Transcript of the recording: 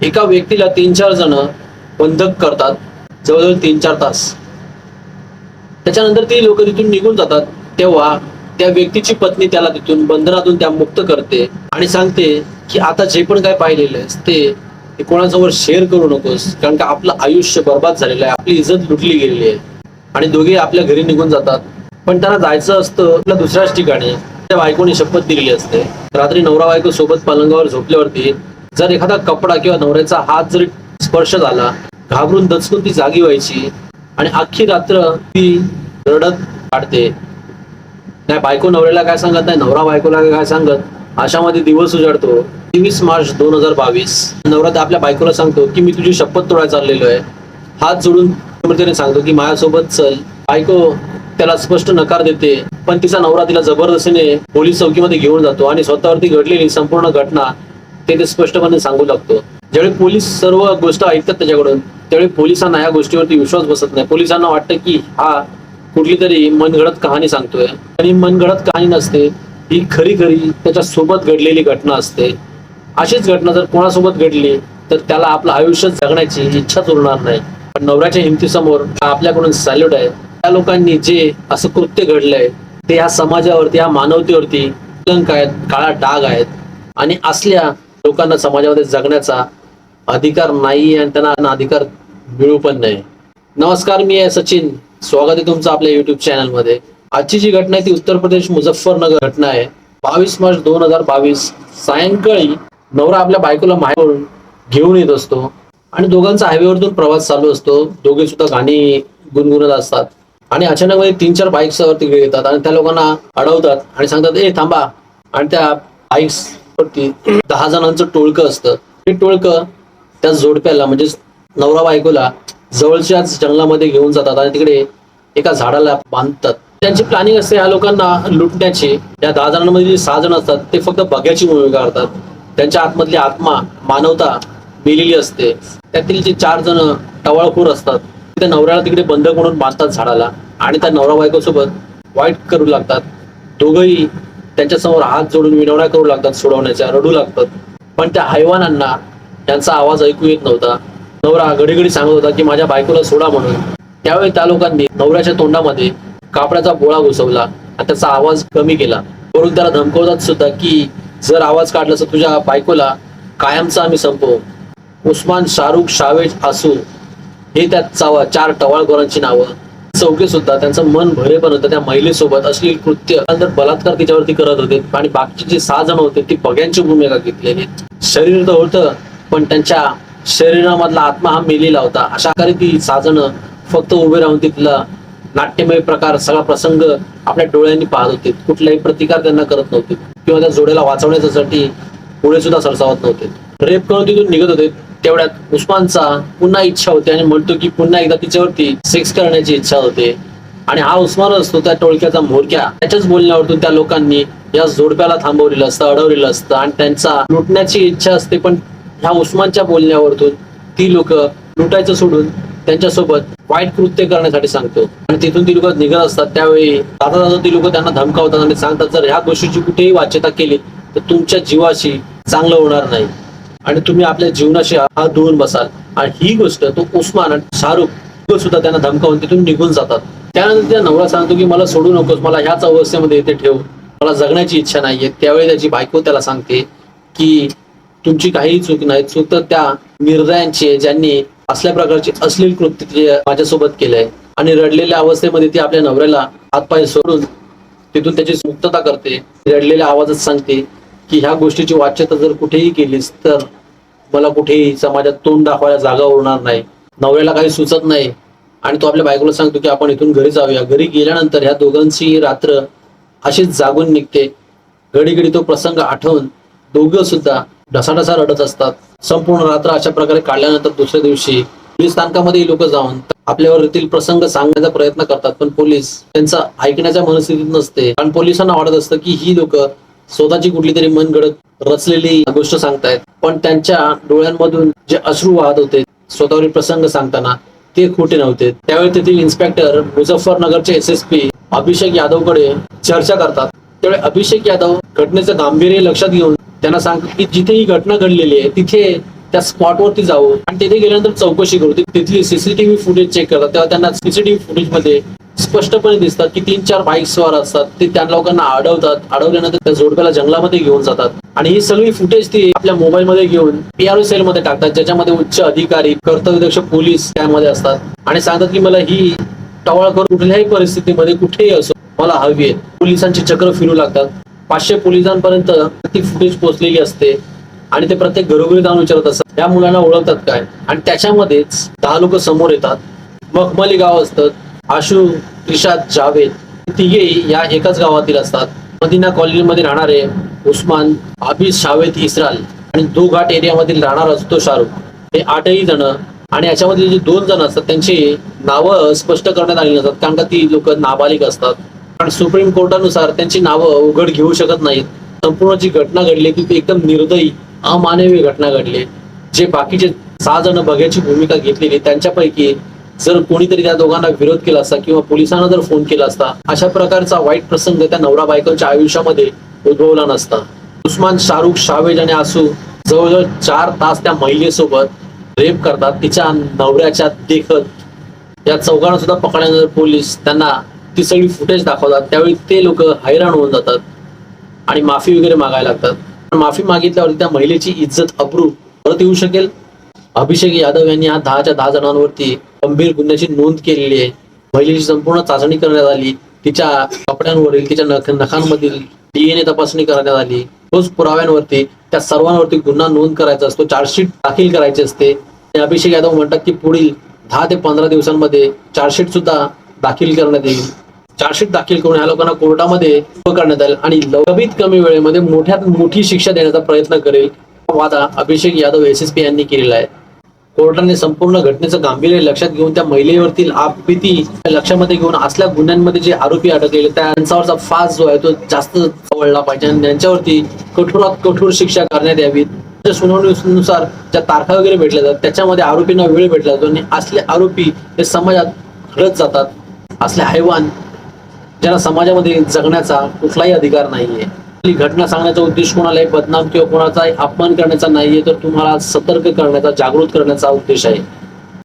एका व्यक्तीला 3-4 जण बंधक करतात, जवळजवळ 3-4 तास. त्याच्यानंतर ती लोक तिथून निघून जातात. तेव्हा त्या व्यक्तीची पत्नी त्याला तिथून बंधनातून त्या मुक्त करते आणि सांगते की आता जे पण काय पाहिलेलं आहेस ते कोणासमोर शेअर करू नकोस, कारण का आपलं आयुष्य बर्बाद झालेलं आहे, आपली इज्जत लुटली गेलेली आहे. आणि दोघे आपल्या घरी निघून जातात. पण त्यांना जायचं असतं आपल्या दुसऱ्याच ठिकाणी. त्या बायकोने शपथ दिलेली असते, रात्री नवरा बायको सोबत पलंगावर झोपल्यावरती जर एखादा कपडा किंवा नवऱ्याचा हात जरी स्पर्श झाला, घाबरून दचकून ती जागी व्हायची आणि अख्खी रात्र ती रडत काढते. नाही बायको नवऱ्याला काय सांगत नाही, नवरा बायकोला काय सांगत. अशामध्ये दिवस उजाडतो. 23 मार्च 2022. नवरा आपल्या बायकोला सांगतो की मी तुझी शपथ तोडायला चाललेलो आहे. हात जोडून त्याने सांगतो की माझ्यासोबत चल. बायको त्याला स्पष्ट नकार देते, पण तिचा नवरा तिला जबरदस्तीने पोलीस चौकीमध्ये घेऊन जातो आणि स्वतःवरती घडलेली संपूर्ण घटना ते स्पष्टपणे सांगू लागतो. ज्यावेळी पोलीस सर्व गोष्ट ऐकतात त्याच्याकडून, त्यावेळी पोलिसांना या गोष्टीवरती विश्वास बसत नाही. पोलिसांना वाटतं की हा कुठली तरी मनगढत कहाणी सांगतोय, आणि मनगढत कहाणी नसते, ही खरी खरी त्याच्या सोबत घडलेली घटना असते. अशीच घटना जर कोणासोबत घडली तर त्याला आपलं आयुष्य जगण्याची इच्छाच उरणार नाही. पण नवऱ्याच्या हिमतीसमोर आपल्याकडून सॅल्यूट आहे. त्या लोकांनी जे असं कृत्य घडलंय ते या समाजावरती, या मानवतेवरती कलंक आहेत, काळा डाग आहेत. आणि असल्या लोकांना समाजामध्ये जगण्याचा अधिकार नाही आणि त्यांना अधिकार मिळू पण नाही. नमस्कार, मी आहे सचिन. स्वागत आहे तुमचं आपल्या युट्यूब चॅनल मध्ये. आजची जी घटना आहे ती उत्तर प्रदेश मुझफ्फरनगर घटना आहे. 22 मार्च 2022 सायंकाळी नवरा आपल्या बायकोला माहेरून घेऊन येत असतो आणि दोघांचा हायवेवरतून प्रवास चालू असतो. दोघे सुद्धा गाणी गुणगुणत असतात आणि अचानक मध्ये 3-4 बाईक्स तिकडे येतात आणि त्या लोकांना अडवतात आणि सांगतात ए थांबा. आणि त्या बाईक्स वरती 10 जणांचं टोळकं असतं. हे टोळकं त्या जोडप्याला म्हणजे नवरा बायकोला जवळच्याच जंगलामध्ये घेऊन जातात आणि तिकडे एका झाडाला बांधतात. त्यांची प्लॅनिंग असते या लोकांना लुटण्याची. या 10 जणांमध्ये 6 जण असतात ते फक्त बघ्याची भूमिका करतात. त्यांच्या आतमधली आत्मा, मानवता मेलेली असते. त्यातील जे 4 जण टवाळखोर असतात त्या नवऱ्याला तिकडे बंधक म्हणून बांधतात झाडाला आणि त्या नवरा बायको सोबत वाईट करू लागतात. दोघंही त्यांच्या समोर हात जोडून विनवण्या करू लागतात, सोडवण्याच्या, रडू लागतात. पण त्या हैवानांना त्यांचा आवाज ऐकू येत नव्हता. नवरा घडी सांगत होता की माझ्या बायकोला सोडा म्हणून. त्यावेळी त्या लोकांनी नवऱ्याच्या तोंडामध्ये कापडाचा बोळा घुसवला आणि त्याचा आवाज कमी केला. वरून त्याला धमकवतात सुद्धा की जर आवाज काढला तर तुझ्या बायकोला कायमचा आम्ही संपवू. उस्मान, शाहरुख, शावेज, आसू हे त्या 4 टवाळखोरांची नावं. चौघे सुद्धा त्यांचं मन भरेपण होतं त्या महिलेसोबत अश्लील कृत्य, बलात्कार तिच्यावरती करत होते. आणि बाकीचे जे 6 जण होते ती बघ्यांची भूमिका घेतलेली. शरीर तर होतं पण त्यांच्या शरीरामधला आत्मा हा मेलेला होता. अशा प्रकारे ती 6 जण फक्त उभे राहून तिथला नाट्यमय प्रकार, सगळा प्रसंग आपल्या डोळ्यांनी पाहत होते. कुठलाही प्रतिकार त्यांना करत नव्हते किंवा त्या जोड्याला वाचवण्यासाठी पुढे सुद्धा सरसावत नव्हते. रेप करून तिथून निघत होते. तेवढ्यात उस्मानचा पुन्हा इच्छा होते आणि म्हणतो की पुन्हा एकदा तिच्यावरती सेक्स करण्याची इच्छा होते. आणि हा उस्मान असतो त्या टोळक्याचा म्होरक्या. त्याच्याच बोलण्यावरतून त्या लोकांनी या जोडप्याला थांबवलेलं असतं, अडवलेलं असतं आणि त्यांचा लुटण्याची इच्छा असते. पण ह्या उस्मानच्या बोलण्यावरतून ती लोक लुटायचं सोडून त्यांच्यासोबत वाईट कृत्य करण्यासाठी सांगतो. आणि तिथून ती लोक निघत असतात. त्यावेळी जाता ती लोक त्यांना धमकावतात आणि सांगतात जर ह्या गोष्टीची कुठेही वाच्यता केली तर तुमच्या जीवाशी चांगलं होणार नाही आणि तुम्ही आपल्या जीवनाशी हात धुवून बसाल. आणि ही गोष्ट तो उस्मान आणि शाहरुख सुद्धा त्यांना धमकावून तिथून निघून जातात. त्यानंतर त्या नवरा सांगतो की मला सोडू नकोस, मला ह्याच अवस्थेमध्ये इथे ठेव, मला जगण्याची इच्छा नाहीये. त्यावेळी त्याची बायको त्याला सांगते की तुमची काही चूक नाही, चूक तर त्या निर्दयांची ज्यांनी असल्या प्रकारचे अश्लील कृत्य माझ्यासोबत केलंय. आणि रडलेल्या अवस्थेमध्ये ती आपल्या नवऱ्याला हातपाय सोडून तिथून त्याची मुक्तता करते. रडलेल्या आवाजात सांगते की ह्या गोष्टीची वाच्यता जर कुठेही केलीस तर मला कुठेही समाजात तोंड दाखवायला जागा उरणार नाही. नवऱ्याला काही सुचत नाही आणि तो आपल्या बायकोला सांगतो की आपण इथून घरी जाऊया. घरी गेल्यानंतर ह्या दोघांची रात्र अशीच जागून निघते. घडी तो प्रसंग आठवून दोघं सुद्धा ढसाढसा रडत असतात. संपूर्ण रात्र अशा प्रकारे काढल्यानंतर दुसऱ्या दिवशी पोलीस स्थानकामध्ये लोक जाऊन आपल्यावरील प्रसंग सांगण्याचा प्रयत्न करतात. पण पोलीस त्यांचा ऐकण्याच्या मनस्थितीत नसते. कारण पोलिसांना वाटत असतं की ही लोक स्वतःची कुठली तरी मनगडत रचलेली गोष्ट सांगतायत. पण त्यांच्या डोळ्यांमधून जे अश्रू वाहत होते स्वतःवरील प्रसंग सांगताना ते खोटे नव्हते. त्यावेळी तेथील इन्स्पेक्टर, मुझफ्फरनगरचे SSP अभिषेक यादवकडे चर्चा करतात. त्यावेळी अभिषेक यादव घटनेचं गांभीर्य लक्षात घेऊन त्यांना सांगतात की जिथे ही घटना घडलेली आहे तिथे त्या स्पॉटवरती जाऊ आणि तिथे गेल्यानंतर चौकशी करू. तिथली सीसीटीव्ही फुटेज चेक करतात तेव्हा त्यांना सीसीटीव्ही फुटेज मध्ये स्पष्टपणे दिसतात की 3-4 बाईक स्वार असतात. ते त्या लोकांना अडवतात. अडवल्यानंतर त्या जोडप्याला जंगलामध्ये घेऊन जातात आणि ही सगळी फुटेज ती आपल्या मोबाईल मध्ये घेऊन PRO सेल मध्ये टाकतात, ज्याच्यामध्ये उच्च अधिकारी, कर्तव्यदक्ष पोलीस त्यामध्ये असतात आणि सांगतात की मला ही टवाळखोर कुठल्याही परिस्थितीमध्ये कुठेही असो मला हवी आहे. पोलिसांची चक्र फिरू लागतात. 500 पोलिसांपर्यंत ती फुटेज पोहोचलेली असते आणि ते प्रत्येक घरोघरी जाऊन विचारत असतात या मुलांना ओळखतात काय. आणि त्याच्यामध्येच 10 लोक समोर येतात. मखमली गाव असतं. आशू, रिशाद, जावेद तिघेही या एकाच गावातील असतात. मदिना कॉलनीमध्ये राहणारे उस्मान, आबिद, शावेद, इस्राल आणि दो घाट एरियामधील राहणार असतो शाहरुख, हे 8ही जण. आणि याच्यामध्ये जे 2 जण असतात त्यांची नावं स्पष्ट करण्यात आली नसतात कारण का ती लोक नाबालिक असतात. कारण सुप्रीम कोर्टानुसार त्यांची नावं उघड घेऊ शकत नाहीत. संपूर्ण जी घटना घडली ती एकदम निर्दयी, अमानवी घटना घडली. जे बाकीचे 6 जण बघ्याची भूमिका घेतलेली त्यांच्यापैकी जर कोणीतरी त्या दोघांना विरोध केला असता किंवा पोलिसांना जर फोन केला असता, अशा प्रकारचा वाईट प्रसंग त्या नवरा बायकोच्या आयुष्यामध्ये उद्भवला नसता. उस्मान, शाहरुख, शावेज आणि आसू जवळजवळ 4 तास त्या महिलेसोबत रेप करतात तिच्या नवऱ्याच्या देखत. या चौघांना सुद्धा पकडल्यानंतर पोलीस त्यांना ती सगळी फुटेज दाखवतात. त्यावेळी ते लोक हैराण होऊन जातात आणि माफी वगैरे मागायला लागतात. माफी मागितल्यावरती त्या महिलेची इज्जत अब्रू परत येऊ शकेल. अभिषेक यादव यांनी या 10च्या 10 जणांवरती गंभीर गुन्ह्याची नोंद केलेली आहे. महिलेची संपूर्ण चाचणी करण्यात आली. तिच्या कपड्यांवरील, तिच्या नखांमधील DNA तपासणी करण्यात आली. तोच पुराव्यांवरती त्या सर्वांवरती गुन्हा नोंद करायचा असतो, चार्जशीट दाखल करायची असते. अभिषेक यादव म्हणतात की पुढील 10 ते 15 दिवसांमध्ये चार्जशीट सुद्धा दाखल करण्यात येईल. चार्जशीट दाखल करून ह्या लोकांना कोर्टामध्ये उभं करण्यात येईल आणि कमीत कमी वेळेमध्ये मोठ्यात मोठी शिक्षा देण्याचा प्रयत्न करेल वादा अभिषेक यादव SSP यांनी केलेला आहे. कोर्टाने संपूर्ण घटनेचं गांभीर्य लक्षात घेऊन त्या महिलेवरती आपबीती लक्षामध्ये घेऊन असल्या गुन्ह्यांमध्ये जे आरोपी अटकलेले त्यांच्यावरचा फास जो आहे तो जास्त वळला पाहिजे आणि त्यांच्यावरती कठोरात कठोर शिक्षा करण्यात यावी. सुनावणीनुसार ज्या तारखा वगैरे भेटल्या जातात त्याच्यामध्ये आरोपींना वेळ भेटला जातो आणि असले आरोपी हे समाजात घडत जातात. असले हैवान ज्यांना समाजामध्ये जगण्याचा कुठलाही अधिकार नाहीये. ही घटना सांगण्याचा उद्देश कोणालाही बदनाम किंवा कोणाचाही अपमान करण्याचा नाहीये, तर तुम्हाला सतर्क करण्याचा, जागृत करण्याचा उद्देश आहे.